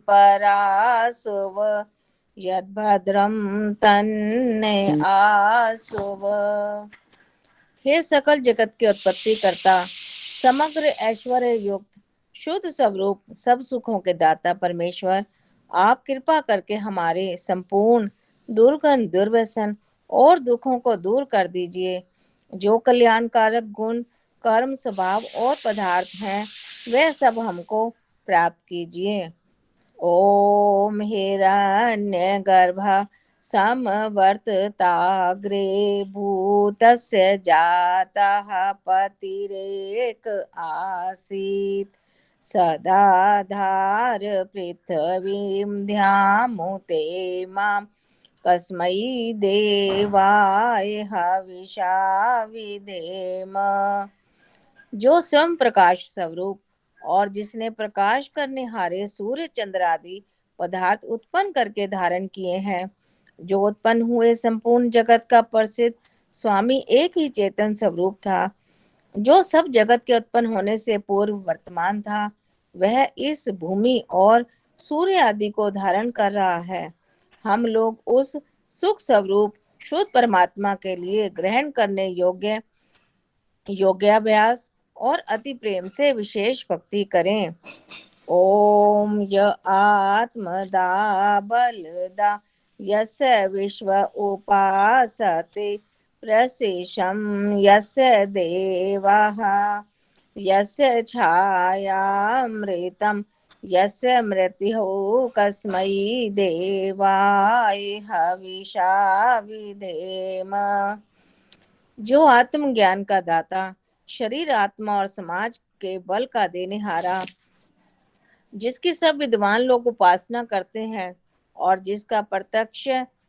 परासुव यद्भद्रं तन्ने आसुव। हे सकल जगत के उत्पत्ति करता, समग्र ऐश्वर्य युक्त, शुद्ध स्वरूप, सब सुखों के दाता परमेश्वर, आप कृपा करके हमारे संपूर्ण दुर्गंध, दुर्व्यसन और दुखों को दूर कर दीजिए। जो कल्याणकारक गुण, कर्म, स्वभाव और पदार्थ हैं, वे सब हमको प्राप्त कीजिए। ओम हिरण्यगर्भ समवर्तताग्रे भूतस्य जातः पतिरेक आसीत् सदाधार पृथ्वीं ध्यामुते मां कस्मै देवाय हविषा विधेम। जो स्वयं प्रकाश स्वरूप और जिसने प्रकाश करने हारे सूर्य, चंद्र आदि पदार्थ उत्पन्न करके धारण किए हैं, जो उत्पन्न हुए संपूर्ण जगत का प्रसिद्ध स्वामी एक ही चेतन स्वरूप था, जो सब जगत के उत्पन्न होने से पूर्व वर्तमान था, वह इस भूमि और सूर्य आदि को धारण कर रहा है। हम लोग उस सुख स्वरूप शुद्ध परमात्मा के लिए ग्रहण करने योग्य योग्याभ्यास और अति प्रेम से विशेष भक्ति करें। ओम य आत्मदा बलदा यस्य विश्व उपासते प्रशेषम यस्य देवाः यस्य छायामृतं यस्य मृत्युः कस्मै देवाय हविषा विधेम। जो आत्मज्ञान का दाता, शरीर, आत्मा और समाज के बल का देनेहारा, जिसकी सब विद्वान लोग उपासना करते हैं और जिसका प्रत्यक्ष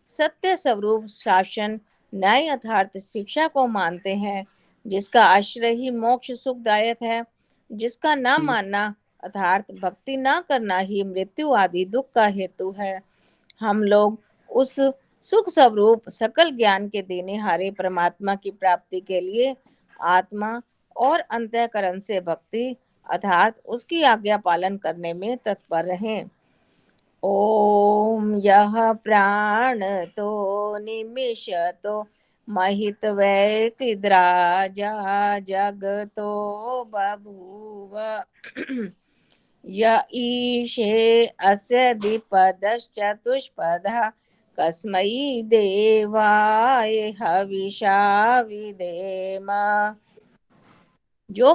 सत्य स्वरूप शासन, न्याय, यथार्थ शिक्षा को मानते हैं, जिसका आश्रय ही मोक्ष सुखदायक है, जिसका न मानना अर्थात भक्ति न करना ही मृत्यु आदि दुख का हेतु है, हम लोग उस सुख स्वरूप सकल ज्ञान के देनेहारे परमात्मा की प्राप्ति के लिए आत्मा और अंतःकरण से भक्ति अर्थात उसकी आज्ञा पालन करने में तत्पर रहें। ओम यह प्राण तो निमिषतो महितवैकिद्राजा जगतो बभूव य ईशे अस्य द्विपदश्चतुष्पदः कस्मै देवाय हविषा विधेम। जो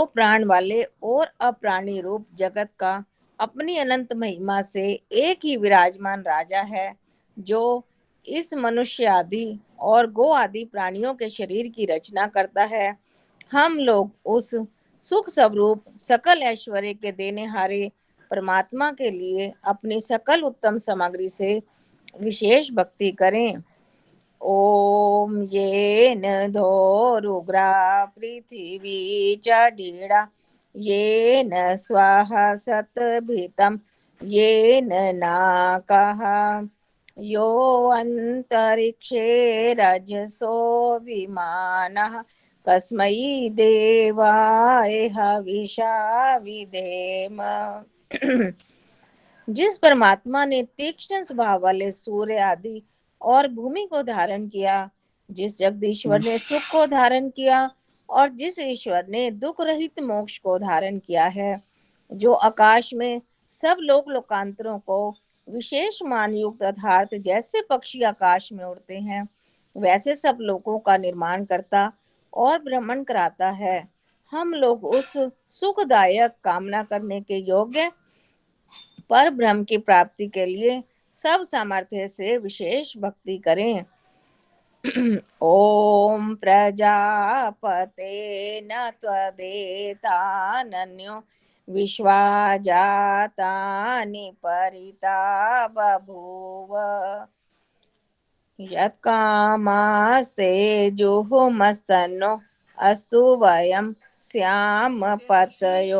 प्राण वाले और अप्राणी रूप जगत का अपनी अनंत महिमा से एक ही विराजमान राजा है, जो इस मनुष्य आदि और गो आदि प्राणियों के शरीर की रचना करता है, हम लोग उस सुख स्वरूप सकल ऐश्वर्य के देनेहारे परमात्मा के लिए अपनी सकल उत्तम सामग्री से विशेष भक्ति करें। ओम येन धोरुग्रा पृथिवी च ढीड़ा येन स्वाहा सतभितं येन नाकः यो अंतरिक्षे रजसो विमानः कस्मै देवाय हविषा विधेम। जिस परमात्मा ने तीक्ष्ण स्वभाव वाले सूर्य आदि और भूमि को धारण किया, जिस जगदीश्वर ने सुख को धारण किया और जिस ईश्वर ने दुख रहित मोक्ष को धारण किया है, जो आकाश में सब लोक लोकांतरों को विशेष मान युक्त अर्थात जैसे पक्षी आकाश में उड़ते हैं, वैसे सब लोकों का निर्माण करता और भ्रमण कराता है, हम लोग उस सुखदायक कामना करने के योग्य पर ब्रह्म की प्राप्ति के लिए सब सामर्थ्य से विशेष भक्ति करें। ओम प्रजापते न त्वदेतानन्यो विश्वा जातानि परिता बभूव यत्कामास्ते जुहुमस्तनो अस्तु वयं स्याम पतयोरयिणाम्।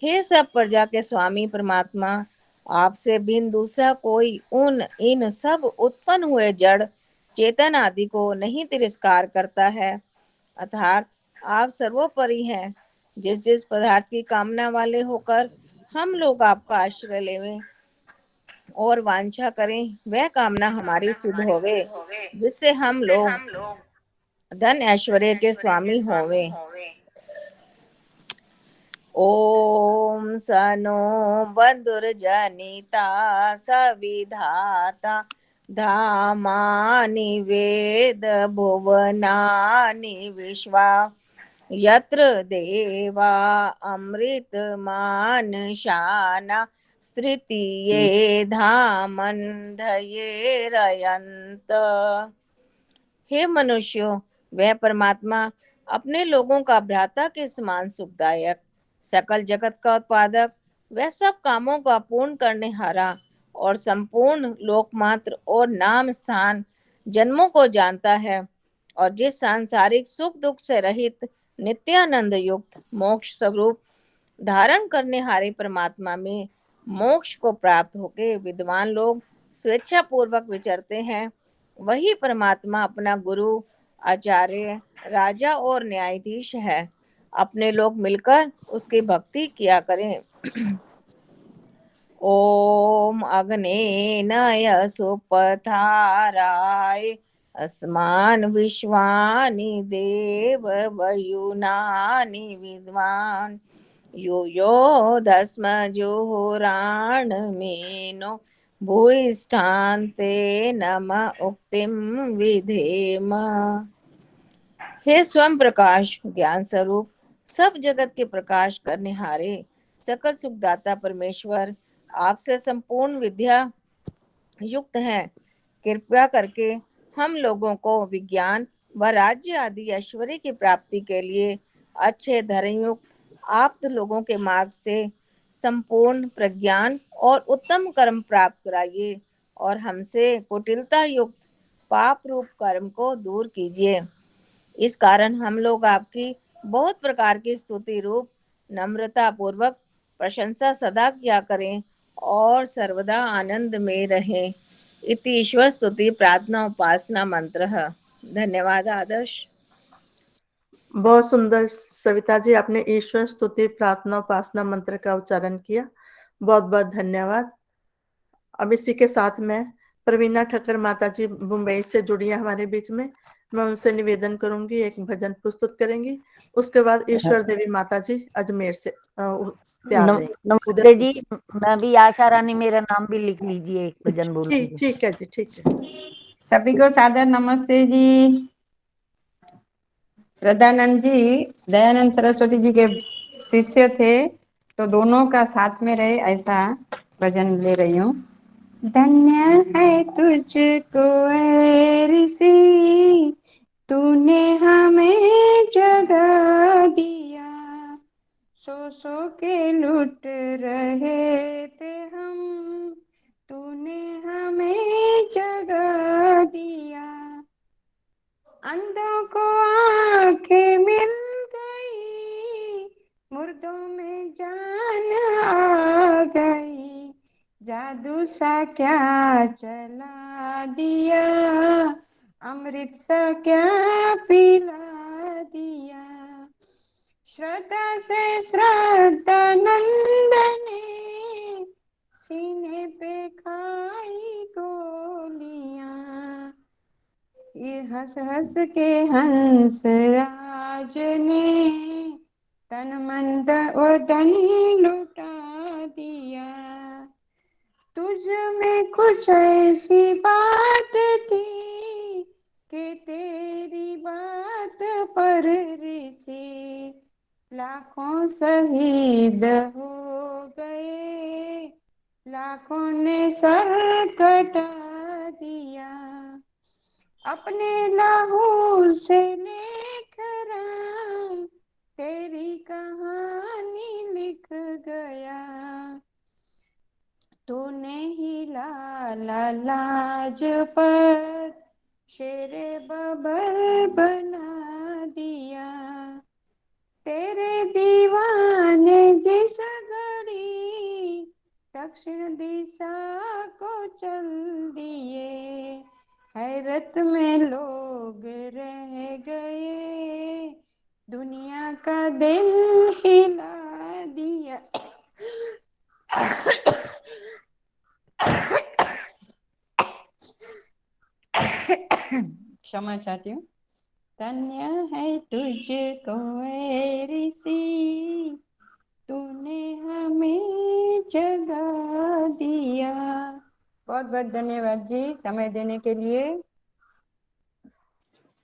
हे सब प्रजा के स्वामी परमात्मा, आपसे भिन्न दूसरा कोई इन सब उत्पन्न हुए जड़ चेतन आदि को नहीं तिरस्कार करता है, अर्थात आप सर्वोपरि हैं जिस जिस पदार्थ की कामना वाले होकर हम लोग आपका आश्रय लेवें और वांछा करें, वह कामना हमारी सिद्ध होवे, जिससे हम लोग धन ऐश्वर्य के स्वामी होवे। ओम सनो बंधुर्जनिता सविधाता धामानि वेद भुवनानि विश्वा यत्र देवा अमृत मानशाना स्तृतीये धामन्धये रयन्त। हे मनुष्यों, वह परमात्मा अपने लोगों का भ्राता के समान सुखदायक, सकल जगत का उत्पादक, वह सब कामों का पूर्ण करने हारा और संपूर्ण लोकमात्र और नाम स्थान जन्मों को जानता है, और जिस सांसारिक सुख दुख से रहित नित्यानंद युक्त मोक्ष स्वरूप धारण करने हारे परमात्मा में मोक्ष को प्राप्त होके विद्वान लोग स्वेच्छा पूर्वक विचरते हैं, वही परमात्मा अपना गुरु, आचार्य, राजा और न्यायाधीश है। अपने लोग मिलकर उसकी भक्ति किया करें। ओम अग्नेय सुपथाराय अस्मान विश्वानि देव वयुनानि विद्वान यो यो दस्म जुहुराण मीनो भूयिष्ठान्ते नम उक्तिम विधेम। हे स्वयं प्रकाश ज्ञान स्वरूप, सब जगत के प्रकाश करने हारे सकल सुखदाता परमेश्वर, आपसे संपूर्ण विद्या युक्त हैं। कृपया करके हम लोगों को विज्ञान व राज्य आदि ऐश्वर्य की प्राप्ति के लिए अच्छे धर्मयुक्त आप्त लोगों के मार्ग से संपूर्ण प्रज्ञान और उत्तम कर्म प्राप्त कराइए, और हमसे कुटिलता युक्त पाप रूप कर्म को दूर कीजिए। इस कारण हम लोग आपकी बहुत प्रकार की स्तुति रूप नम्रता पूर्वक प्रशंसा सदा किया करें और सर्वदा आनंद में रहें। इति ईश्वर स्तुति प्रार्थना उपासना मंत्र। धन्यवाद आदर्श। बहुत सुंदर सविता जी, आपने ईश्वर स्तुति प्रार्थना उपासना मंत्र का उच्चारण किया, बहुत बहुत धन्यवाद। अब इसी के साथ में प्रवीणा ठक्कर माता जी मुंबई से जुड़ी है हमारे बीच में, मैं उनसे निवेदन करूंगी एक भजन प्रस्तुत करेंगी। उसके बाद ईश्वर देवी माता जी अजमेर से तैयार रहेंगे। नमस्ते जी, मैं भी आशा रानी, मेरा नाम भी लिख लीजिए, एक भजन बोलूंगी। ठीक है जी, ठीक है। सभी को सादर नमस्ते जी। श्रद्धानंद जी दयानंद सरस्वती जी के शिष्य थे, तो दोनों का साथ में रहे, ऐसा भजन ले रही हूँ। धन्य है तुझको ऐ ऋषि, तूने हमें जगा दिया, सो के लुट रहे थे हम, तूने हमें जगा दिया। अंधों को आंखें मिल गई, मुर्दों में जान आ गई, जादू सा क्या चला दिया, अमृत सा क्या पिला दिया। श्रद्धा से श्रद्धा नंद ने सीने पे खाई गोलियां, ये हंस हंस के हंस राज ने तन मन और धन लुटा दिया। तुझ में कुछ ऐसी बात थी कि तेरी बात पर ऋषि लाखों शहीद हो गए, लाखों ने सर कटा दिया। अपने लहू से लेख राम तेरी कहानी लिख गया, तूने ही लाला लाजपत शेरे बबर बना दिया। तेरे दीवाने जिस घड़ी दक्षिण दिशा को चल दिए, हैरत में लोग रह गए, दुनिया का दिल गाना चाहती हूँ। धन्य है तुझको ए ऋषि, तूने हमें जगा दिया। बहुत बहुत धन्यवाद जी समय देने के लिए।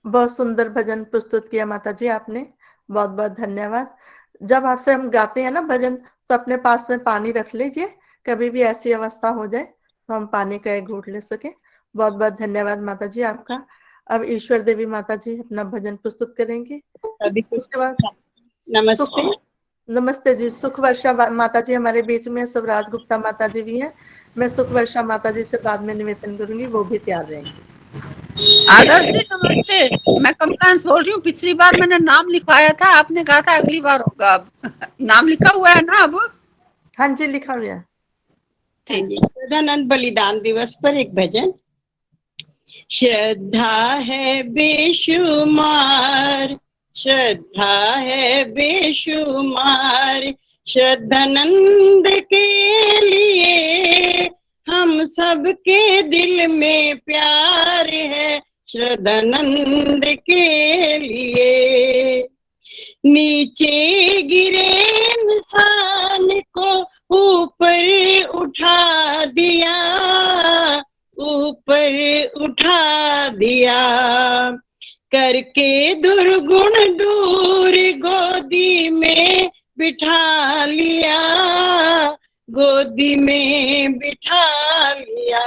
बहुत सुंदर भजन प्रस्तुत किया माता जी आपने, बहुत बहुत धन्यवाद। जब आपसे हम गाते हैं ना भजन, तो अपने पास में पानी रख लीजिए, कभी भी ऐसी अवस्था हो जाए तो हम पानी का एक घूंट ले सके। बहुत बहुत धन्यवाद माता जी आपका। अब ईश्वर देवी माता जी अपना भजन प्रस्तुत करेंगी। सभी को उसके बाद नमस्ते। नमस्ते जी। सुख वर्षा माता जी हमारे बीच में, शिवराज गुप्ता माता जी भी हैं। मैं सुख वर्षा माता जी से बाद में निवेदन करूंगी, वो भी तैयार रहेंगी। आदर्श जी नमस्ते, मैं कमलांश बोल रही हूँ। पिछली बार मैंने नाम लिखवाया था, आपने कहा था अगली बार होगा। अब नाम लिखा हुआ है ना? अब हाँ जी, लिखा हुआ है। हाँ जी, सदानंद बलिदान दिवस पर एक भजन। श्रद्धा है बेशुमार, श्रद्धा है बेशुमार, श्रद्धानंद के लिए हम सबके दिल में प्यार है, श्रद्धानंद के लिए। नीचे गिरे इंसान को ऊपर उठा दिया, ऊपर उठा दिया, करके दुर्गुण दूर गोदी में बिठा लिया, गोदी में बिठा लिया।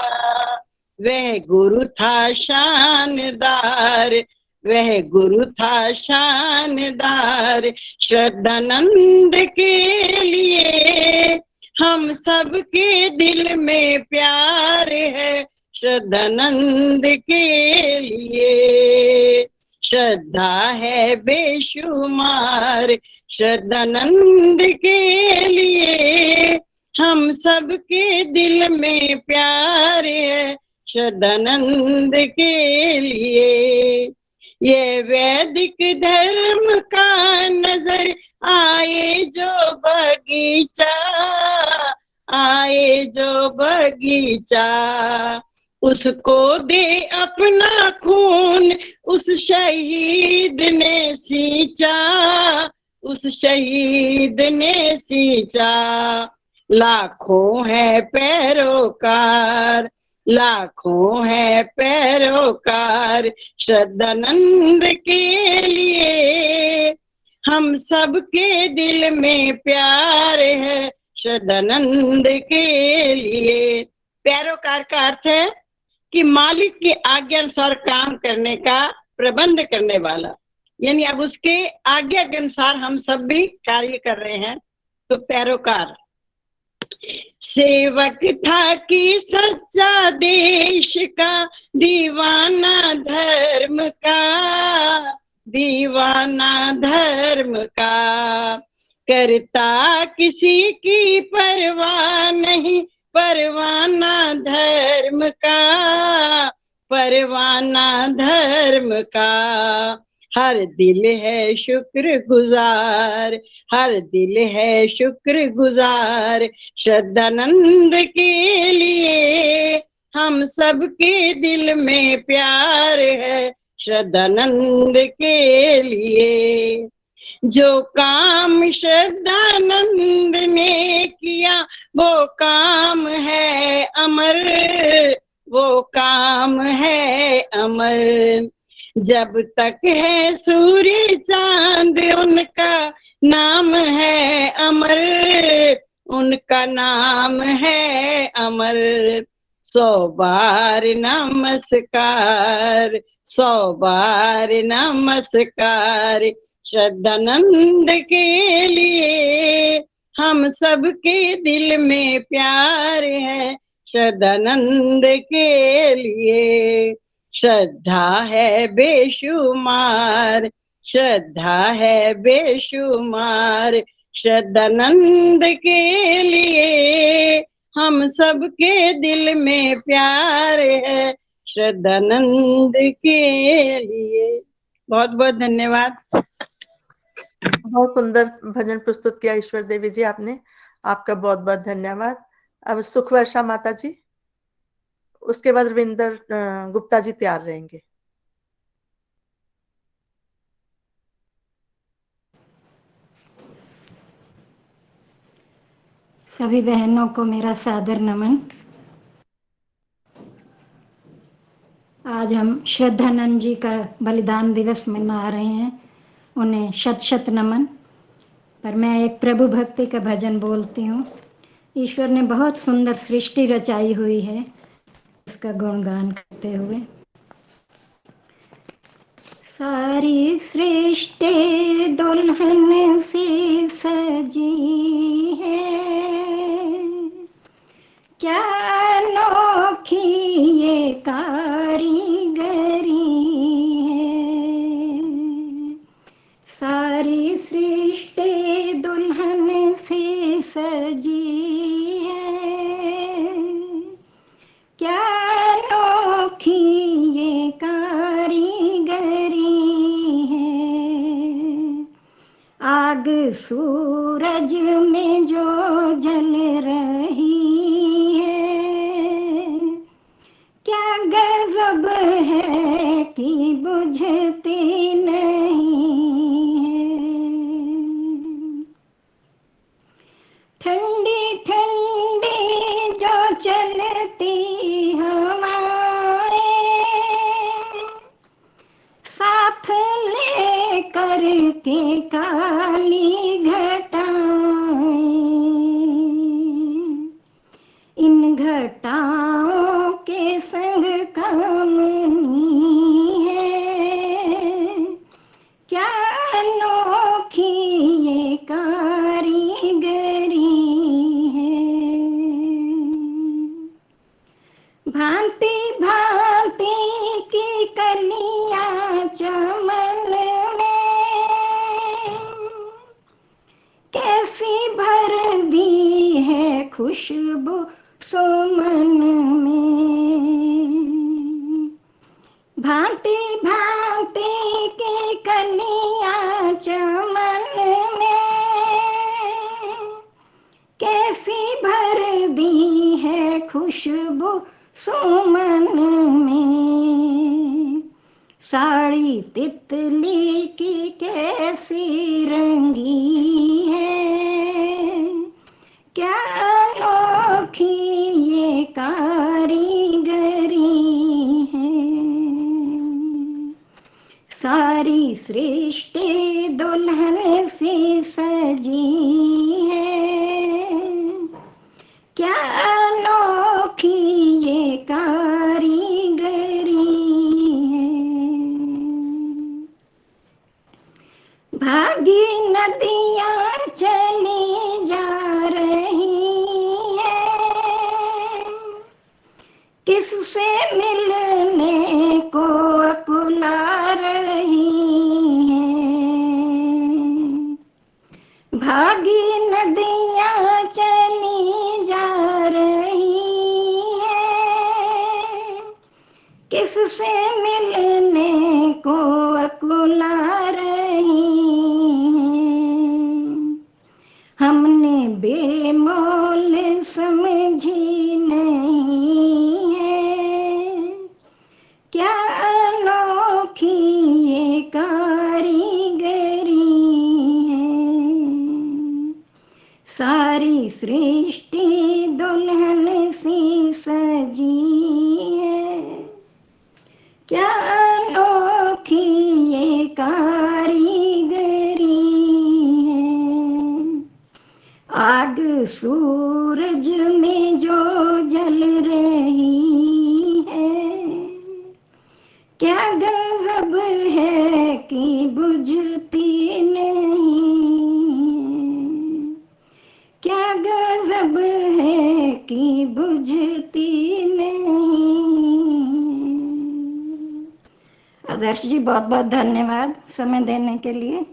वह गुरु था शानदार, वह गुरु था शानदार, श्रद्धानंद के लिए हम सबके दिल में प्यार है, श्रद्धानंद के लिए। श्रद्धा है बेशुमार, श्रद्धानंद के लिए हम सबके दिल में प्यार है, श्रद्धानंद के लिए। ये वैदिक धर्म का नजर आए जो बगीचा, आए जो बगीचा, उसको दे अपना खून उस शहीद ने सींचा, उस शहीद ने सींचा। लाखों है पैरोकार, लाखों है पैरोकार, श्रद्धानंद के लिए हम सबके दिल में प्यार है, श्रद्धानंद के लिए। पैरोकार का अर्थ है कि मालिक की आज्ञा अनुसार काम करने का प्रबंध करने वाला, यानी अब उसके आज्ञा के अनुसार हम सब भी कार्य कर रहे हैं, तो पैरोकार। सेवक था कि सच्चा देश का, दीवाना धर्म का, दीवाना धर्म का, करता किसी की परवाह नहीं, परवाना धर्म का, परवाना धर्म का। हर दिल है शुक्र गुजार, हर दिल है शुक्र गुजार, श्रद्धानंद के लिए हम सबके दिल में प्यार है, श्रद्धानंद के लिए। जो काम श्रद्धानंद ने किया वो काम है अमर, वो काम है अमर। जब तक है सूर्य चांद उनका नाम है अमर, उनका नाम है अमर। 100 बार नमस्कार, 100 बार नमस्कार, श्रद्धानंद के लिए हम सबके दिल में प्यार है, श्रद्धानंद के लिए। श्रद्धा है बेशुमार, श्रद्धा है बेशुमार, श्रद्धानंद के लिए हम सबके दिल में प्यार है, श्रद्धानंद के लिए। बहुत बहुत धन्यवाद। बहुत सुंदर भजन प्रस्तुत किया ईश्वर देवी जी आपने, आपका बहुत बहुत धन्यवाद। अब सुख वर्षा माता जी, उसके बाद रविंदर गुप्ता जी तैयार रहेंगे। सभी बहनों को मेरा सादर नमन। आज हम श्रद्धानंद जी का बलिदान दिवस मना रहे हैं, उन्हें शत शत नमन। पर मैं एक प्रभु भक्ति का भजन बोलती हूँ। ईश्वर ने बहुत सुंदर सृष्टि रचाई हुई है, उसका गुणगान करते हुए। सारी सृष्टि दुल्हन सी सजी है, क्या अनोखी ये कारीगरी है। सारी सृष्टि दुल्हन से सजी है, क्या अनोखी ये कारीगरी है। आग सूरज में जो जल रही है, क्या गजब है कि बुझती नहीं है। ठंडी ठंडी जो चलती हवाएं, साथ ले कर के काली घटाएं, इन घटाओं के संग कामनी है, क्या अनोखी ये कारीगरी है। भांति भांति की कलियां चमन में, कैसी भर दी है खुशबू सुमन में। भांति भांति की कलियां चमन में, कैसी भर दी है खुशबू सुमन में। साड़ी तितली की कैसी रंगी है, क्या अनोखी ये कारीगरी है। सारी सृष्टि दुल्हन से सजी है, क्या अनोखी ये कारीगरी है। भागी नदियाँ चली जा रही है, किससे मिलने को अकुला रही है। भागी नदियाँ चली जा रही है, किससे मिलने को अकुला रही है। हमने बेमोल समझी नहीं है, क्या अनोखी ये कारीगरी है। सारी सृष्टि दुल्हन सी सजी है, क्या अनोखी ये कारीगरी है। आग सूरज में जो जल रही है, क्या गजब है कि बुझती नहीं है। क्या गजब है कि बुझती नहीं। आदर्श जी बहुत बहुत धन्यवाद समय देने के लिए।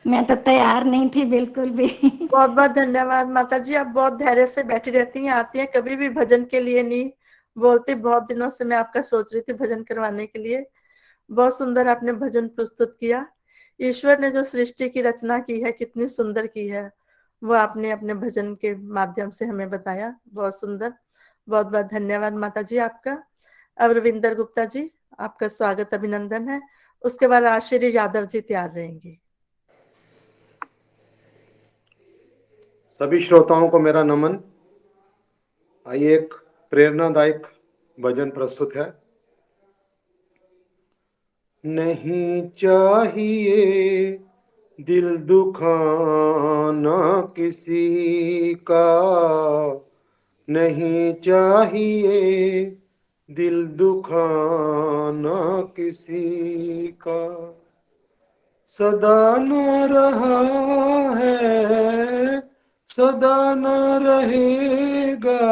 मैं तो तैयार नहीं थी बिल्कुल भी। बहुत बहुत धन्यवाद माता जी, आप बहुत धैर्य से बैठी रहती हैं, आती हैं, कभी भी भजन के लिए नहीं बोलती। बहुत दिनों से मैं आपका सोच रही थी भजन करवाने के लिए। बहुत सुंदर आपने भजन प्रस्तुत किया। ईश्वर ने जो सृष्टि की रचना की है, कितनी सुंदर की है, वो आपने अपने भजन के माध्यम से हमें बताया। बहुत सुंदर, बहुत बहुत धन्यवाद माता जी आपका। अब रविंदर गुप्ता जी, आपका स्वागत अभिनंदन है। उसके बाद आश्चर्य यादव जी तैयार रहेंगे। सभी श्रोताओं को मेरा नमन। आइए एक प्रेरणादायक भजन प्रस्तुत है। नहीं चाहिए दिल दुखाना किसी का, नहीं चाहिए दिल दुखाना किसी का, सदा न रहा है सदा न रहेगा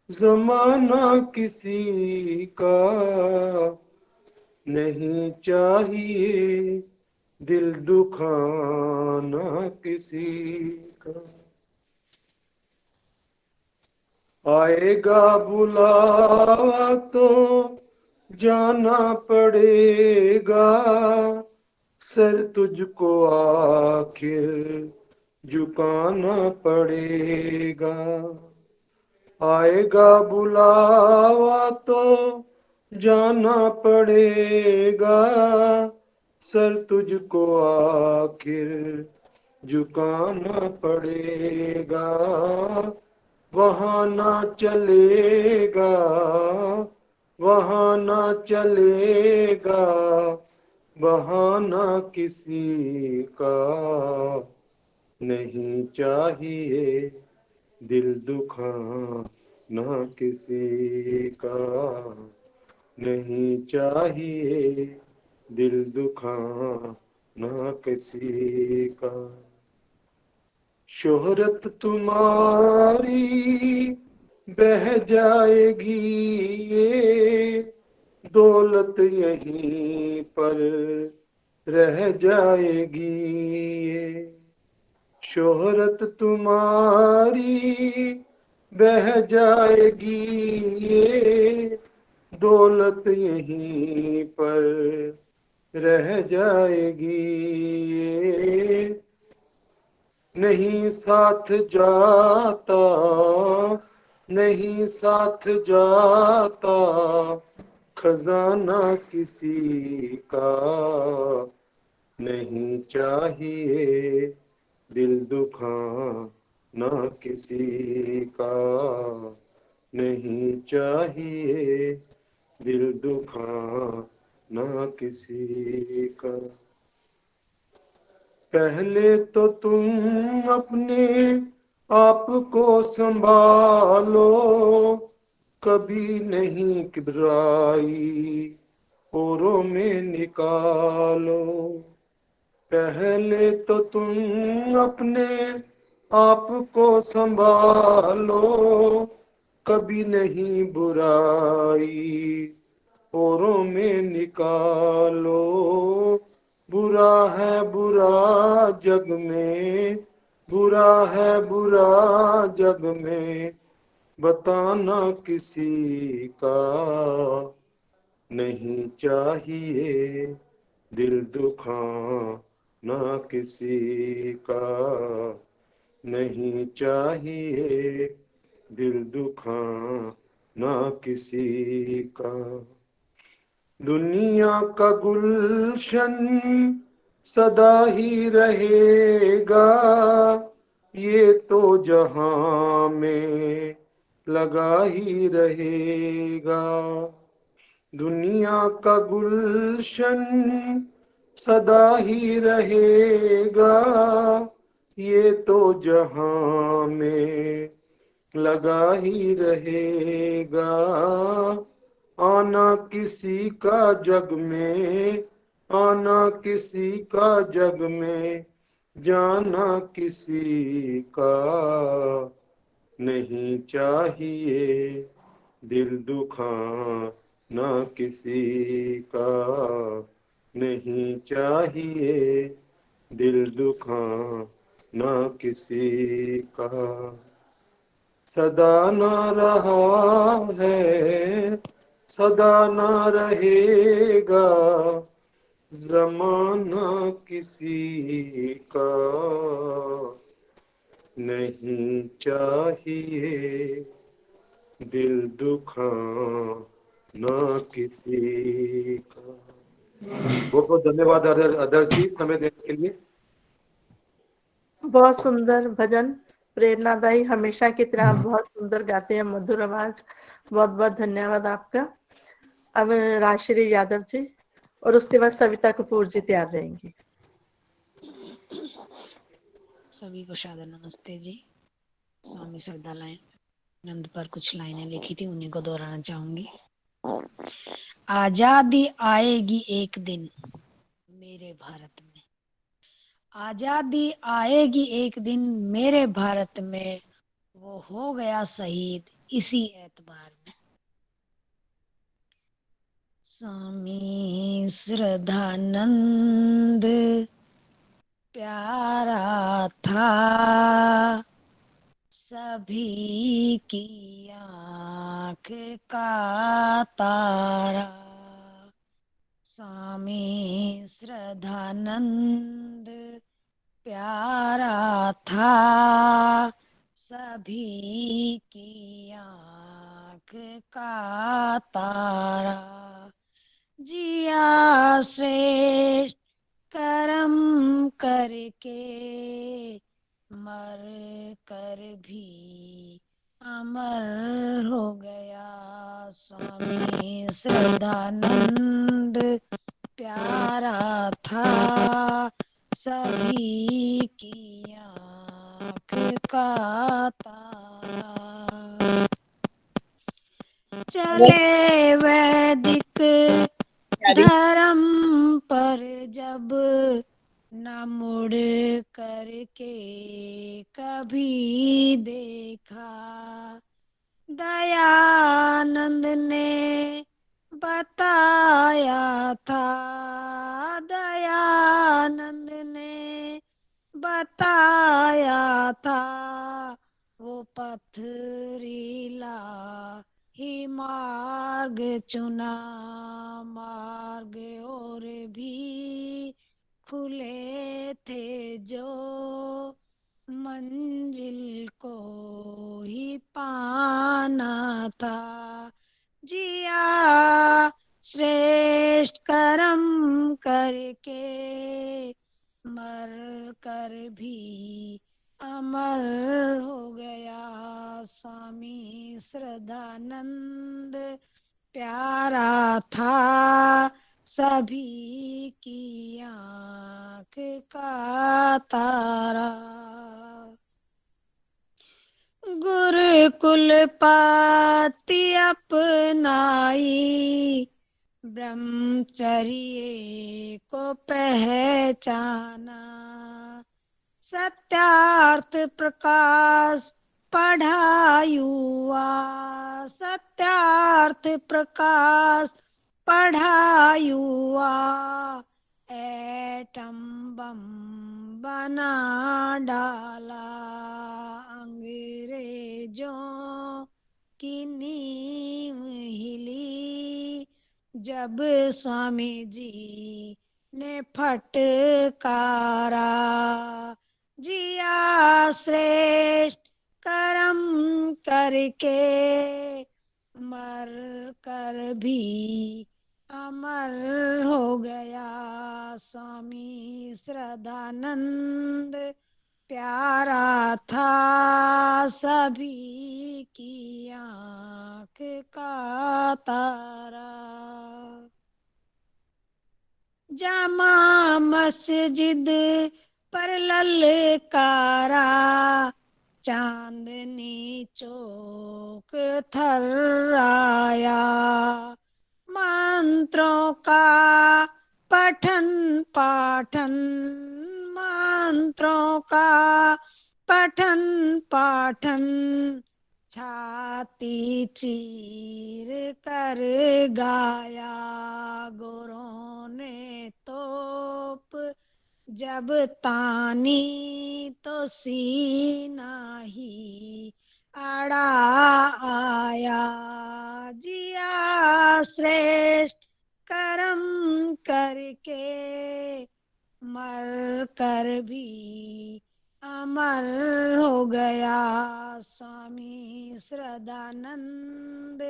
जमाना किसी का, नहीं चाहिए दिल दुखाना किसी का। आएगा बुलावा तो जाना पड़ेगा, सर तुझको आखिर झुकाना पड़ेगा। आएगा बुलावा तो जाना पड़ेगा, सर तुझको आखिर झुकाना पड़ेगा। वहाँ ना चलेगा वहाँ ना चलेगा बहाना किसी का, नहीं चाहिए दिल दुखाना किसी का, नहीं चाहिए दिल दुखाना किसी का। शोहरत तुम्हारी बह जाएगी ये, दौलत यहीं पर रह जाएगी ये। शोहरत तुम्हारी बह जाएगी ये, दौलत यहीं पर रह जाएगी ये। नहीं साथ जाता नहीं साथ जाता खजाना किसी का, नहीं चाहिए दिल दुखाना किसी का, नहीं चाहिए दिल दुखाना किसी का। पहले तो तुम अपने आप को संभालो, कभी नहीं किबराई औरों में निकालो। पहले तो तुम अपने आप को संभालो, कभी नहीं बुराई औरों में निकालो। बुरा है बुरा जग में बुरा है बुरा जग में बताना किसी का, नहीं चाहिए दिल दुखाना किसी का, नहीं चाहिए दिल दुखाना किसी का। दुनिया का गुलशन सदा ही रहेगा, ये तो जहां में लगा ही रहेगा। दुनिया का गुलशन सदा ही रहेगा, ये तो जहां में लगा ही रहेगा। आना किसी का जग में आना किसी का जग में जाना किसी का, नहीं चाहिए दिल दुखाना किसी का, नहीं चाहिए दिल दुखाना किसी का। सदा न रहा है सदा न रहेगा जमाना किसी का, नहीं चाहिए दिल दुखाना किसी का। बहुत बहुत धन्यवाद आदर्श जी समय देने के लिए। बहुत सुंदर भजन प्रेरणादायी, हमेशा की तरह बहुत सुंदर गाते हैं, मधुर आवाज। बहुत बहुत धन्यवाद आपका। अब राजश्री यादव जी और उसके बाद सविता कपूर जी तैयार रहेंगी। सभी को सादर नमस्ते जी। स्वामी श्रद्धालय नंद पर कुछ लाइनें लिखी थी, उन्हीं को दोहराना चाहूंगी। आजादी आएगी एक दिन मेरे भारत में, आजादी आएगी एक दिन मेरे भारत में, वो हो गया शहीद इसी एतबार में। स्वामी श्रद्धानंद प्यारा था सभी की आँख का तारा। स्वामी श्रद्धानंद प्यारा था सभी की आँख का तारा। जिया श्रेष्ठ कर्म करके मर कर भी अमर हो गया। स्वामी श्रद्धानंद प्यारा था सभी की आँख का तारा। चले वैदिक धर्म पर जब न मुड़ करके कभी देखा, दयानंद ने बताया था, दयानंद ने बताया था, वो पथरीला ही मार्ग चुना, मार्ग और भी खुले थे जो मंजिल को ही पाना था। जिया श्रेष्ठ कर्म करके मर कर भी अमर हो गया। स्वामी श्रद्धानंद प्यारा था सभी की आँख का तारा। गुरुकुल पाती अपनाई, ब्रह्मचर्य को पहचाना, सत्यार्थ प्रकाश पढ़ायुआ, सत्यार्थ प्रकाश पढ़ायुआ, एटम बम बना डाला, अंग्रेजों की नींव हिली जब स्वामी जी ने फटकारा। जिया श्रेष्ठ कर्म करके मर कर भी अमर हो गया। स्वामी श्रद्धानंद प्यारा था सभी की आँख का तारा। जामा मस्जिद पर ललकारा, चांदनी चौक थर्राया, मंत्रों का पठन पाठन, मंत्रों का पठन पाठन, छाती चीर कर गाया, गोरों ने तोप जब तानी तो सीना ही अड़ा आया। जिया श्रेष्ठ कर्म करके मर कर भी अमर हो गया। स्वामी श्रद्धानंद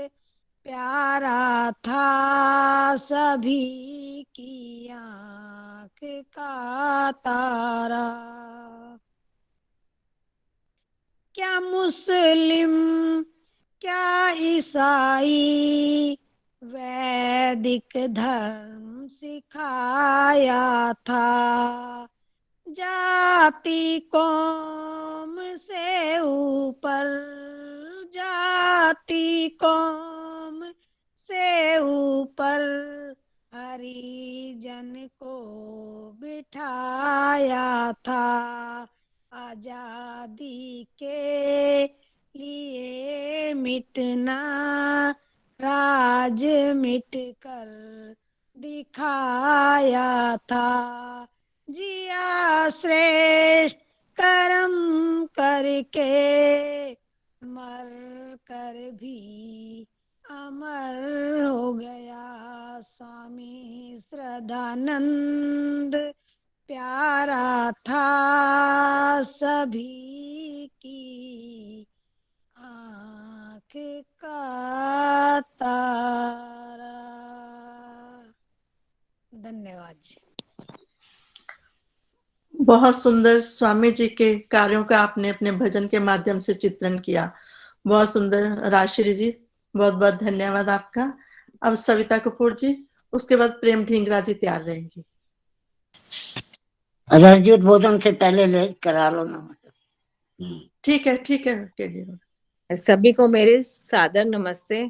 प्यारा था सभी की आँख का तारा। मुस्लिम क्या ईसाई, वैदिक धर्म सिखाया था। जाति कौम से ऊपर, जाति कौम से ऊपर, हरिजन को बिठाया था। आजादी के लिए मिटना, राज मिट कर दिखाया था। जिया श्रेष्ठ कर्म करके, मर कर भी अमर हो गया। स्वामी श्रद्धानंद प्यारा था सभी की आँख का तारा। धन्यवाद जी। बहुत सुंदर स्वामी जी के कार्यों का आपने अपने भजन के माध्यम से चित्रण किया। बहुत सुंदर राजश्री जी, बहुत बहुत धन्यवाद आपका। अब सविता कपूर जी, उसके बाद प्रेम ढींगरा जी तैयार रहेंगी। अदर भोजन से पहले ले करा लो ना। ठीक है। सभी को मेरे सादर नमस्ते।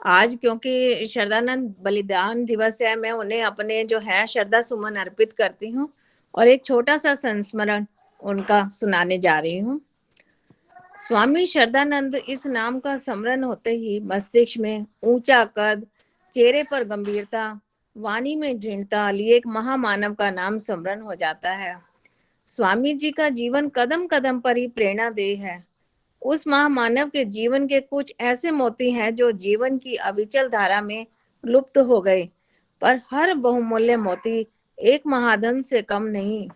आज क्योंकि शरदानंद बलिदान दिवस है, मैं उन्हें अपने जो है श्रद्धा सुमन अर्पित करती हूँ और एक छोटा सा संस्मरण उनका सुनाने जा रही हूँ। स्वामी शरदानंद, इस नाम का स्मरण होते ही मस्तिष्क में ऊंचा कद, चेहरे पर गंभीरता, वाणी में दृढ़ता लिए एक महामानव का नाम स्मरण हो जाता है। स्वामी जी का जीवन कदम कदम पर ही प्रेरणादेह है। उस महामानव के जीवन के कुछ ऐसे मोती हैं जो जीवन की अविचल धारा में लुप्त हो गए, पर हर बहुमूल्य मोती एक महाधन से कम नहीं।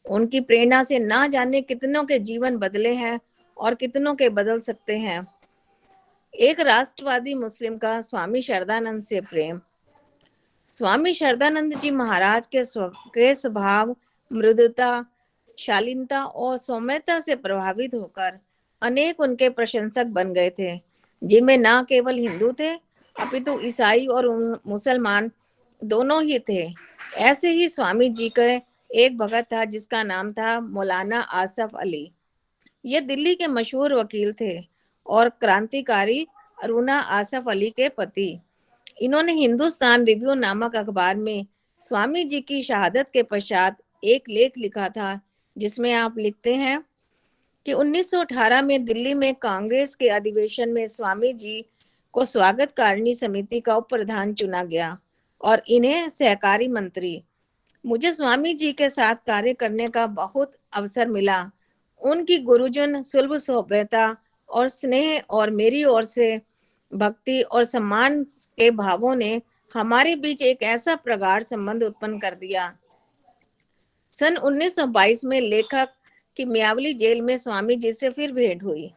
उनकी प्रेरणा से ना जाने कितनों के जीवन बदले हैं और कितनों के बदल सकते हैं। एक राष्ट्रवादी मुस्लिम का स्वामी शरदानंद से प्रेम। स्वामी शरदानंद जी महाराज के स्वभाव, मृदुता, शालीनता और सौम्यता से प्रभावित होकर अनेक उनके प्रशंसक बन गए थे, जिनमें न केवल हिंदू थे अपितु ईसाई और मुसलमान दोनों ही थे। ऐसे ही स्वामी जी का एक भगत था जिसका नाम था मौलाना आसफ अली। ये दिल्ली के मशहूर वकील थे और क्रांतिकारी अरुणा आसफ अली के पति। इन्होंने हिंदुस्तान रिव्यू नामक अखबार में स्वामी जी की शहादत के पश्चात एक लेख लिखा था, जिसमें आप लिखते हैं कि 1918 में दिल्ली में कांग्रेस के अधिवेशन में स्वामी जी को स्वागत कारिणी समिति का उप प्रधान चुना गया और इन्हें सहकारी मंत्री। मुझे स्वामी जी के साथ कार्य करने का बहुत अवसर मिला। उनकी गुरुजन सुलभ सभ्यता और स्नेह और मेरी ओर से भक्ति और सम्मान के भावों ने हमारे बीच एक ऐसा प्रगाढ़ संबंध उत्पन्न कर दिया। सन 1922 में लेखक की म्यावली जेल में स्वामी जी से फिर भेंट हुई।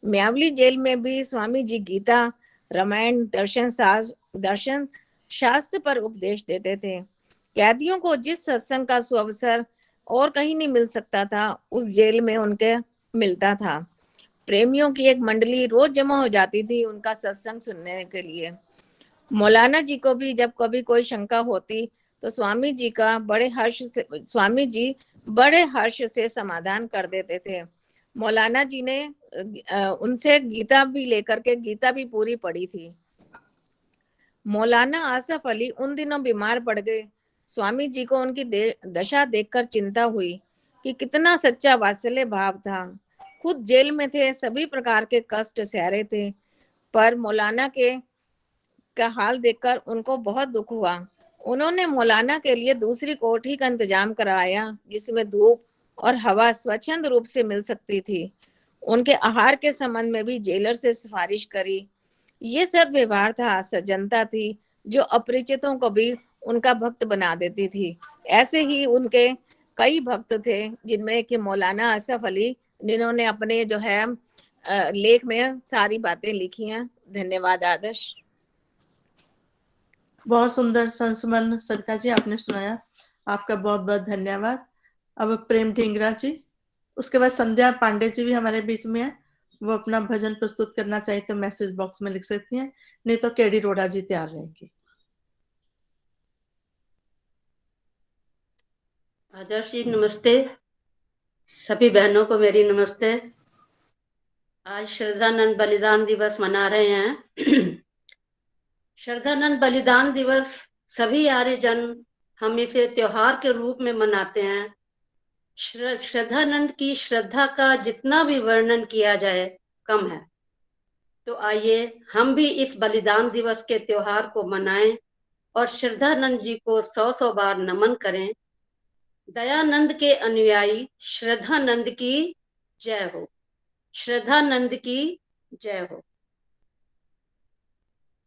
म्यावली जेल में भी स्वामी जी गीता, रामायण, दर्शन शास्त्र पर उपदेश देते थे। कैदियों को जिस सत्संग का सुअवसर और कहीं नहीं मिल सकता था, उस जेल में उनके मिलता था। प्रेमियों की एक मंडली रोज जमा हो जाती थी उनका सत्संग सुनने के लिए। मौलाना जी को भी जब कभी कोई शंका होती तो स्वामी जी बड़े हर्ष से समाधान कर देते थे। मौलाना जी ने उनसे गीता भी लेकर के गीता भी पूरी पढ़ी थी। मौलाना आसफ अली उन दिनों बीमार पड़ गए। स्वामी जी को उनकी दशा देखकर चिंता हुई कि कितना सच्चा वात्सल्य भाव था। खुद जेल में थे, सभी प्रकार के कष्ट सह रहे थे, पर मौलाना का हाल देखकर उनको बहुत दुख हुआ। उन्होंने मौलाना के लिए दूसरी कोठी का इंतजाम कराया, जिसमें धूप और हवा स्वच्छंद रूप से मिल सकती थी। उनके आहार के संबंध में भी जेलर से सिफारिश करी। ये सद्व्यवहार था, सज्जनता थी, जो अपरिचितों को भी उनका भक्त बना देती थी। ऐसे ही उनके कई भक्त थे, जिनमें कि मौलाना आसफ अली, जिन्होंने अपने जो है लेख में सारी बातें लिखी हैं। धन्यवाद आदर्श। बहुत सुंदर संस्मरण सविता जी आपने सुनाया, आपका बहुत बहुत धन्यवाद। अब प्रेम ढींगरा जी, उसके बाद संध्या पांडे जी भी हमारे बीच में है। वो अपना भजन प्रस्तुत करना चाहे तो मैसेज बॉक्स में लिख सकती हैं, नहीं तो केडी रोड़ा जी तैयार रहेंगी। आदर्श जी नमस्ते। सभी बहनों को मेरी नमस्ते। आज श्रद्धानंद बलिदान दिवस मना रहे हैं। श्रद्धानंद बलिदान दिवस सभी आर्य जन हम इसे त्योहार के रूप में मनाते हैं। श्रद्धानंद की श्रद्धा का जितना भी वर्णन किया जाए कम है। तो आइए हम भी इस बलिदान दिवस के त्योहार को मनाएं और श्रद्धानंद जी को 100 बार नमन करें। दयानंद के अनुयायी श्रद्धानंद की जय हो। श्रद्धानंद की जय हो।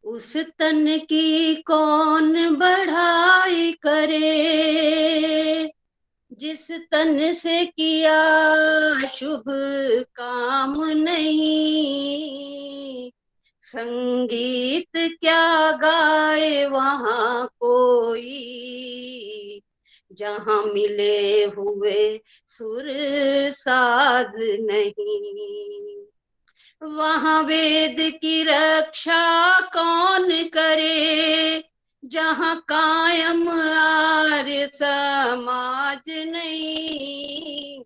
उस तन की कौन बढ़ाई करे, जिस तन से किया शुभ काम नहीं। संगीत क्या गाए वहां कोई, जहां मिले हुए सुर साज नहीं। वहां वेद की रक्षा कौन करे, जहां कायम आर्य समाज नहीं।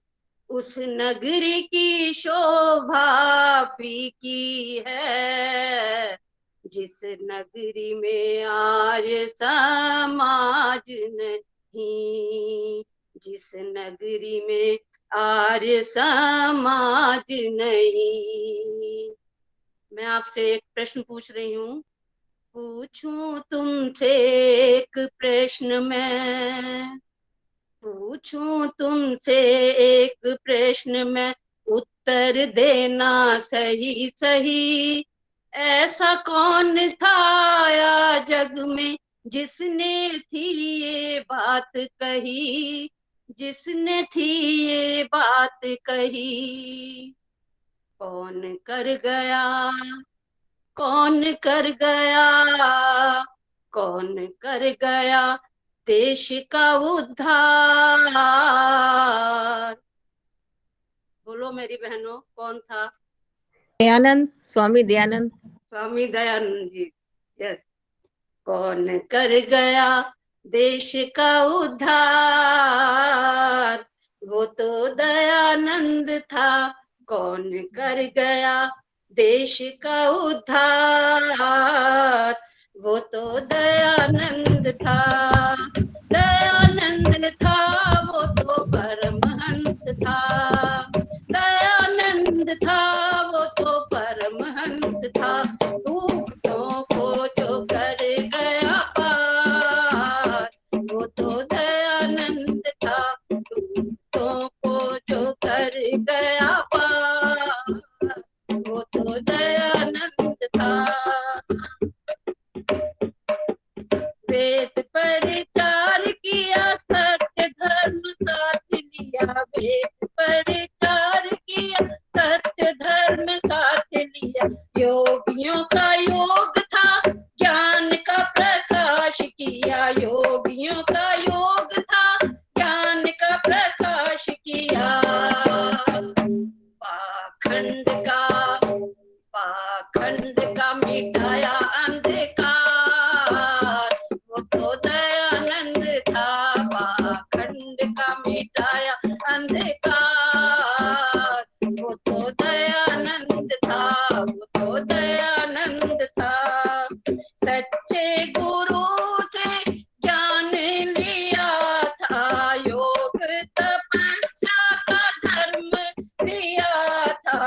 उस नगरी की शोभा फीकी है, जिस नगरी में आर्य समाज नहीं। जिस नगरी में आर्य समाज नहीं। मैं आपसे एक प्रश्न पूछ रही हूँ। पूछूं तुमसे एक प्रश्न मैं, पूछूं तुमसे एक प्रश्न मैं, उत्तर देना सही सही। ऐसा कौन था आया जग में, जिसने थी ये बात कही, जिसने थी ये बात कही। कौन कर गया, कौन कर गया, कौन कर गया देश का उद्धार। बोलो मेरी बहनों, कौन था? दयानंद, स्वामी दयानंद। स्वामी दयानंद जी। यस। कौन कर गया देश का उद्धार, वो तो दयानंद था। कौन कर गया देश का उद्धार, वो तो दयानंद था। दयानंद था वो तो परमहंस था। दयानंद था वो तो परमहंस था। दूतों को जो कर गया पार, वो तो दयानंद था। दूतों को जो कर गया पार, वो तो दयानंद था। वेद परिचार किया, सत्य धर्म साथ लिया। वेद परिचार किया, सत्य धर्म साथ लिया। योगियों का योग था, ज्ञान का प्रकाश किया। योगियों का योग था, ज्ञान का प्रकाश किया। पाखंड का मिटाया अंधकार, वो तो दयानंद था। पाखंड का मिटाया अंधकार, वो तो दयानंद था। वो तो दयानंद था। सच्चे गुरु से ज्ञान लिया था, योग तपस्या का धर्म लिया था।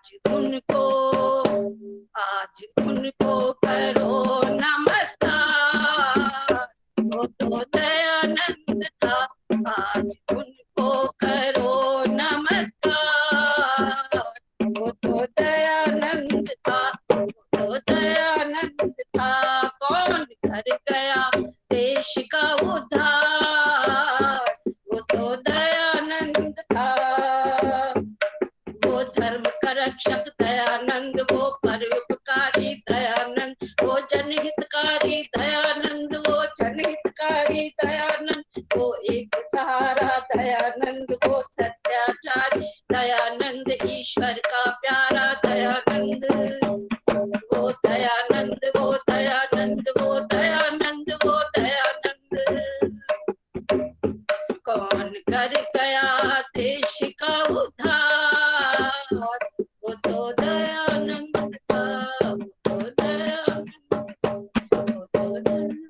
आज उनको करो नमस्कार। वो तो दयानंद था, आज उनको करो नमस्कार। वो तो दयानंद था, वो तो दयानंद था। कौन कर गया देश का उद्धार, वो तो दयानंद था। वो धर्म का रक्षक दयानंद, वो परोपकारी दयानंद, वो जनहितकारी दयानंद, वो जनहितकारी दयानंद। वो एक सहारा दयानंद, वो सत्याचारी दयानंद, ईश्वर का प्यारा दयानंद। वो दयानंद, वो दयानंद, वो दयानंद, वो दयानंद। कौन कर गया देश का उद्धार, वो तो दयानंद था, वो तो दयानंद, वो तो दयानंद।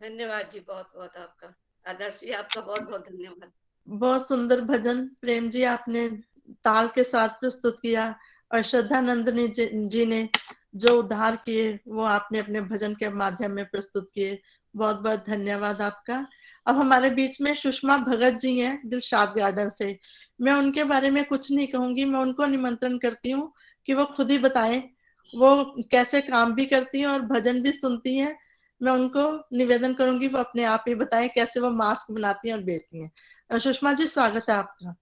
धन्यवाद जी, बहुत बहुत आपका। आदर्श जी आपका बहुत बहुत धन्यवाद। बहुत सुंदर भजन प्रेम जी आपने ताल के साथ प्रस्तुत किया, और श्रद्धानंदनी जी ने जो उद्धार किए वो आपने अपने भजन के माध्यम में प्रस्तुत किए। बहुत बहुत धन्यवाद आपका। अब हमारे बीच में सुषमा भगत जी हैं दिलशाद गार्डन से। मैं उनके बारे में कुछ नहीं कहूंगी, मैं उनको निमंत्रण करती हूँ कि वो खुद ही बताएं वो कैसे काम भी करती हैं और भजन भी सुनती हैं। मैं उनको निवेदन करूंगी वो अपने आप ही बताएं कैसे वो मास्क बनाती हैं और बेचती हैं। सुषमा जी स्वागत है आपका।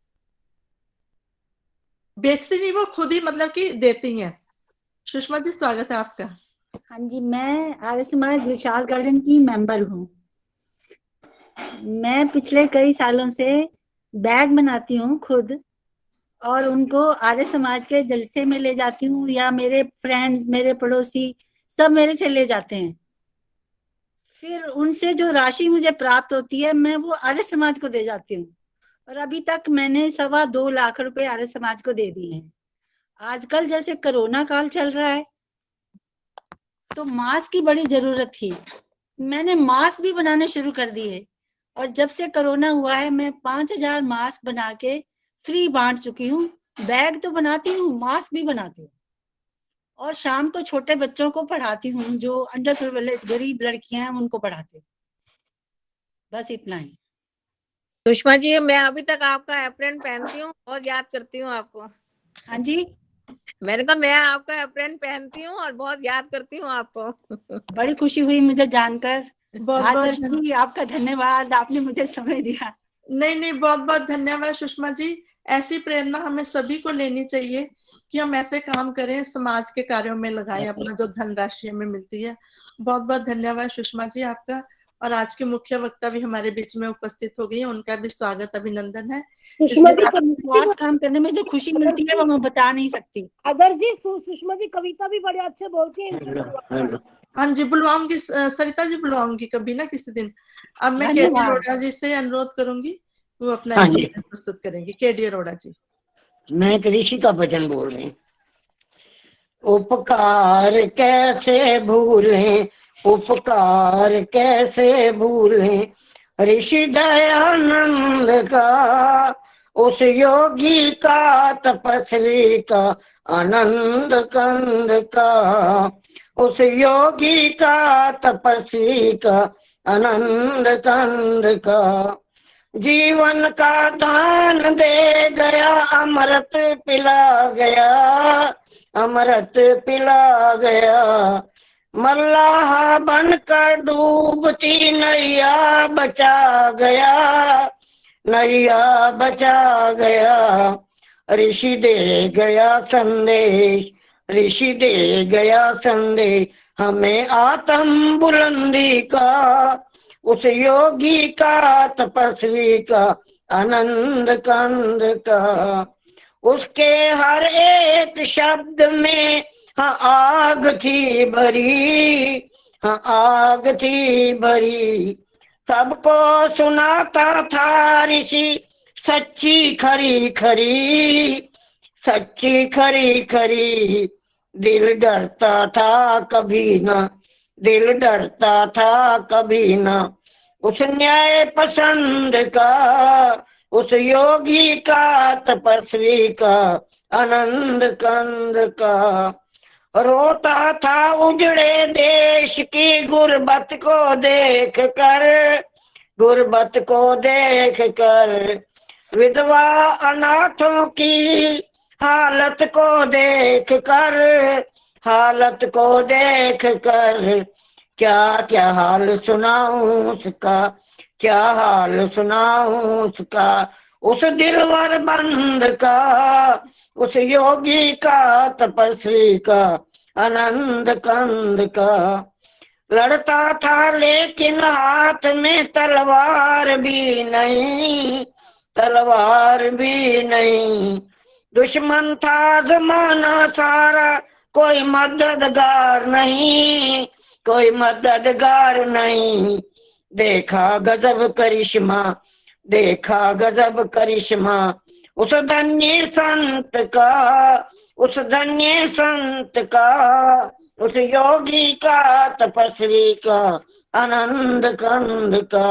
बेचती नहीं, वो खुद ही मतलब कि देती हैं। सुषमा जी स्वागत है आपका। हाँ जी, मैं आर्य समाज दिलशाद गार्डन की मेंबर हूँ। मैं पिछले कई सालों से बैग बनाती हूँ खुद, और उनको आर्य समाज के जलसे में ले जाती हूँ, या मेरे फ्रेंड्स, मेरे पड़ोसी सब मेरे से ले जाते हैं। फिर उनसे जो राशि मुझे प्राप्त होती है मैं वो आर्य समाज को दे जाती हूँ, और अभी तक मैंने 2.25 लाख रुपए आर्य समाज को दे दिए हैं। आजकल जैसे कोरोना काल चल रहा है तो मास्क की बड़ी जरूरत थी, मैंने मास्क भी बनाने शुरू कर दिए, और जब से कोरोना हुआ है मैं 5000 मास्क बना के फ्री बांट चुकी हूँ। बैग तो बनाती हूँ, मास्क भी बनाती हूँ, और शाम को छोटे बच्चों को पढ़ाती हूँ, जो अंडर प्रिविलेज गरीब लड़कियां हैं उनको पढ़ाती हूँ। बस इतना ही। सुषमा जी, मैं अभी तक आपका एप्रन पहनती हूँ, बहुत याद करती हूँ आपको। हाँ जी, मैंने कहा मैं आपका एप्रन पहनती हूँ और बहुत याद करती हूँ आपको। बड़ी खुशी हुई मुझे जानकर। बहुत आदर्श जी आपका धन्यवाद, आपने मुझे समय दिया। नहीं, बहुत बहुत धन्यवाद सुषमा जी। ऐसी प्रेरणा हमें सभी को लेनी चाहिए कि हम ऐसे काम करें, समाज के कार्यों में लगाएं अपना जो धनराशि हमें मिलती है। बहुत बहुत धन्यवाद सुषमा जी आपका। और आज के मुख्य वक्ता भी हमारे बीच में उपस्थित हो गई है, उनका भी स्वागत अभिनंदन है। सुषमा जी को निस्वार्थ काम करने में जो खुशी मिलती है वो मैं बता नहीं सकती। आदर्श जी, सुषमा जी कविता भी बड़े अच्छे बोलती हैं। हाँ जी, बुलवाऊंगी सरिता जी, बुलवाऊंगी कभी ना किसी दिन। अब मैं धन्यवाद। केडी अरोड़ा जी से अनुरोध करूंगी, वो अपना हाँ जी। प्रस्तुत करेंगे। केडी अरोड़ा जी। मैं ऋषि का भजन बोल रही हूँ। उपकार कैसे भूलें, उपकार कैसे भूलें, ऋषि दयानंद का, उस योगी का, तपस्वी का, आनंद कंद का, उस योगी का, तपस्वी का, आनंद कंद का। जीवन का दान दे गया, अमृत पिला गया, अमृत पिला गया। मल्लाह बनकर डूबती नैया बचा गया, नैया बचा गया। ऋषि दे गया संदेश, ऋषि दे गया संदेश हमें आत्म बुलंदी का, उस योगी का, तपस्वी का, आनंद कंद का। उसके हर एक शब्द में हाँ आग थी भरी, हाँ आग थी भरी। सबको सुनाता था ऋषि सच्ची खरी खरी, सच्ची खरी खरी। दिल डरता था कभी ना, दिल डरता था कभी ना, उस न्याय पसंद का, उस योगी का तपस्वी का आनंद कंद का। रोता था उजड़े देश की गुर्बत को देख कर, गुर्बत को देख कर। विधवा अनाथों की हालत को देख कर, हालत को देख कर। क्या क्या हाल सुनाऊं उसका, क्या हाल सुनाऊं उसका। उस दिलवर बंद का, उस योगी का तपस्वी का आनंद कंद का। लड़ता था लेकिन हाथ में तलवार भी नहीं, तलवार भी नहीं। दुश्मन था जमाना सारा, कोई मददगार नहीं, कोई मददगार नहीं। देखा गजब करिश्मा, देखा गजब करिश्मा उस धन्य संत का, उस धन्य संत का। उस योगी का तपस्वी का आनंद कंद का।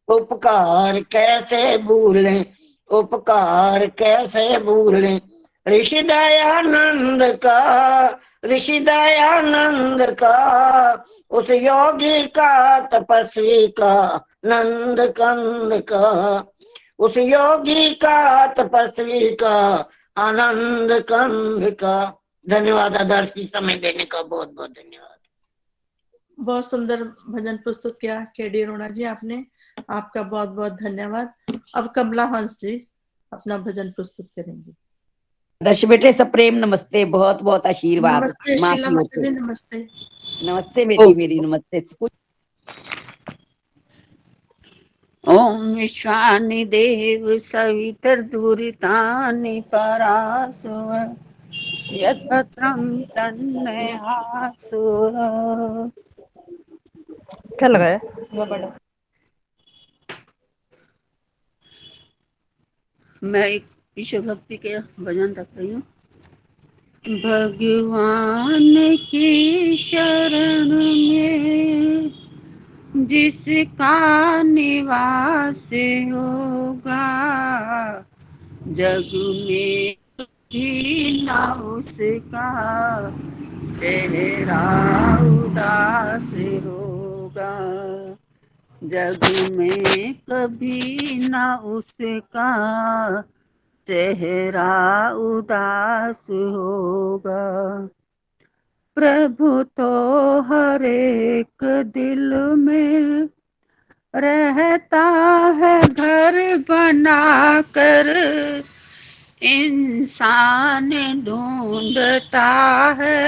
उपकार कैसे भूलें, उपकार कैसे भूलें ऋषि दयानंद का, ऋषि दयानंद का। उस योगी का तपस्वी का नंद कंद का, उस योगी का तपस्वी का आनंद कंद का। धन्यवाद आदर्श जी, समय देने का बहुत बहुत धन्यवाद। बहुत सुंदर भजन प्रस्तुत किया केडी अरोड़ा जी आपने, आपका बहुत बहुत धन्यवाद। अब कमला हंस जी अपना भजन प्रस्तुत करेंगे। आदर्श बेटे सब प्रेम नमस्ते, बहुत बहुत आशीर्वाद नमस्ते माँ शीला की ओर माता से। जी, नमस्ते। नमस्ते बेटी मेरी, नमस्ते। ओम विश्वानि देव सवितर दुरितानि परासुव यत्पत्रं तन्महासुर। क्या लगाया? मैं एक ईश्वर भक्ति के भजन रख रही हूँ। भगवान की शरण में जिसका निवास होगा, जग में भी ना उसका चेहरा उदास होगा, जग में कभी ना उसका चेहरा उदास होगा। प्रभु तो हर एक दिल में रहता है घर बना कर, इंसान ढूंढता है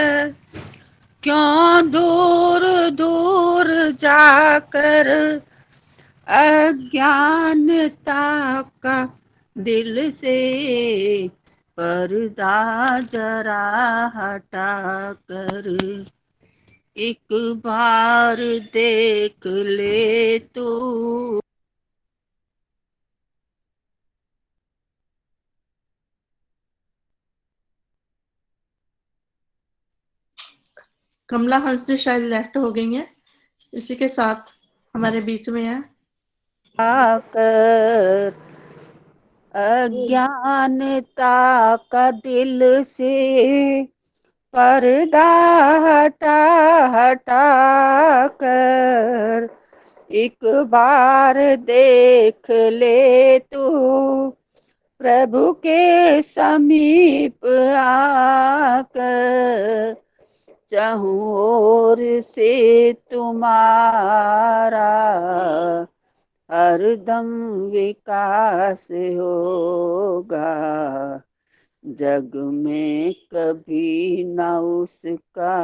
क्यों दूर दूर जाकर। अज्ञानता का दिल से पर्दा जरा हटा कर, एक बार देख ले तू। कमला हंस जी शायद लेफ्ट हो गई हैं, इसी के साथ हमारे बीच में है। आकर अज्ञानता का दिल से पर्दा हटा हटा कर, एक बार देख ले तू। प्रभु के समीप आकर चाहूं ओर से तुम्हारा हरदम विकास होगा, जग में कभी ना उसका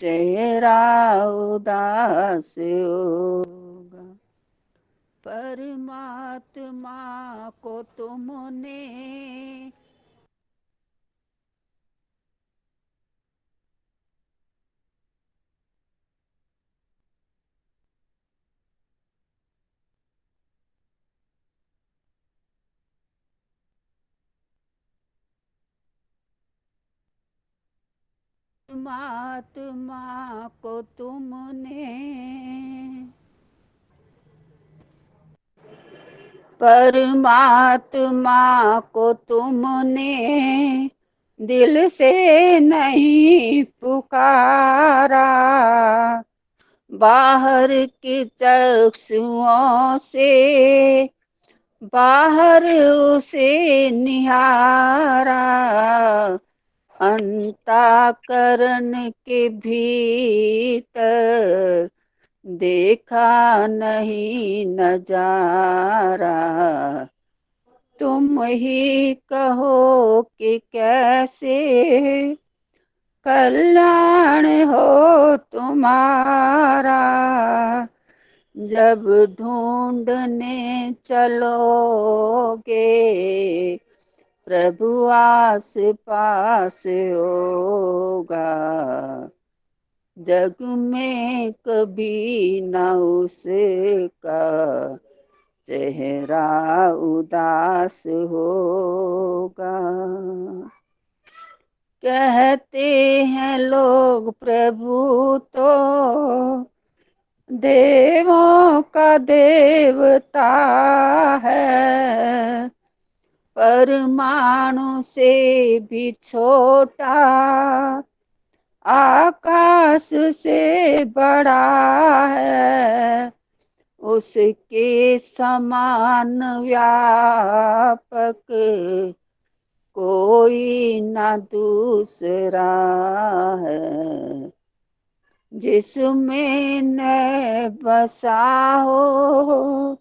चेहरा उदास होगा। परमात्मा को तुमने परमात्मा को तुमने परमात्मा को तुमने दिल से नहीं पुकारा, बाहर की चक्षुओं से बाहर उसे निहारा, अंतःकरण के भीतर देखा नहीं नजारा। तुम ही कहो कि कैसे कल्याण हो तुम्हारा, जब ढूंढने चलोगे प्रभु आस पास होगा, जग में कभी न उसका चेहरा उदास होगा। कहते हैं लोग प्रभु तो देवों का देवता है, परमाणु से भी छोटा, आकाश से बड़ा है, उसके समान व्यापक कोई न दूसरा है, जिसमें न बसा हो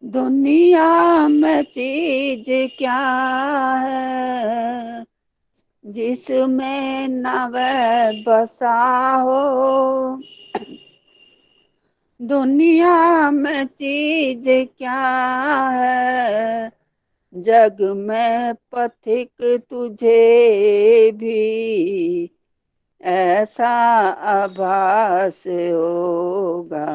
दुनिया में चीज क्या है, जिसमें न वह बसा हो दुनिया में चीज क्या है, जग में पथिक तुझे भी ऐसा आभास होगा,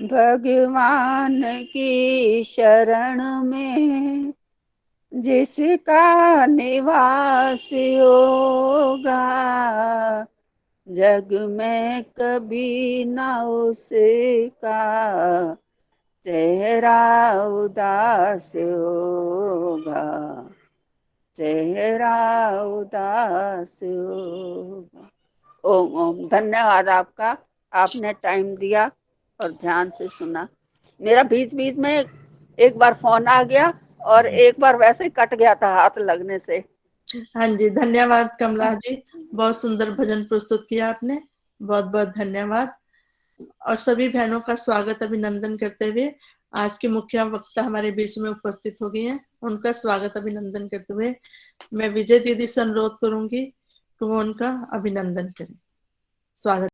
भगवान की शरण में जिसका निवास होगा, जग में कभी न उसका चेहरा उदास होगा, चेहरा उदास होगा। ओम ओम। धन्यवाद आपका, आपने टाइम दिया और ध्यान से सुना। मेरा बीच बीच में एक बार फोन आ गया और एक बार वैसे ही कट गया था हाथ लगने से। हाँ जी, धन्यवाद कमला जी, बहुत सुंदर भजन प्रस्तुत किया आपने, बहुत बहुत धन्यवाद। और सभी बहनों का स्वागत अभिनंदन करते हुए आज की मुख्य वक्ता हमारे बीच में उपस्थित हो गई हैं, उनका स्वागत अभिनंदन करते हुए मैं विजय दीदी से अनुरोध करूंगी कि वो उनका अभिनंदन करें। स्वागत।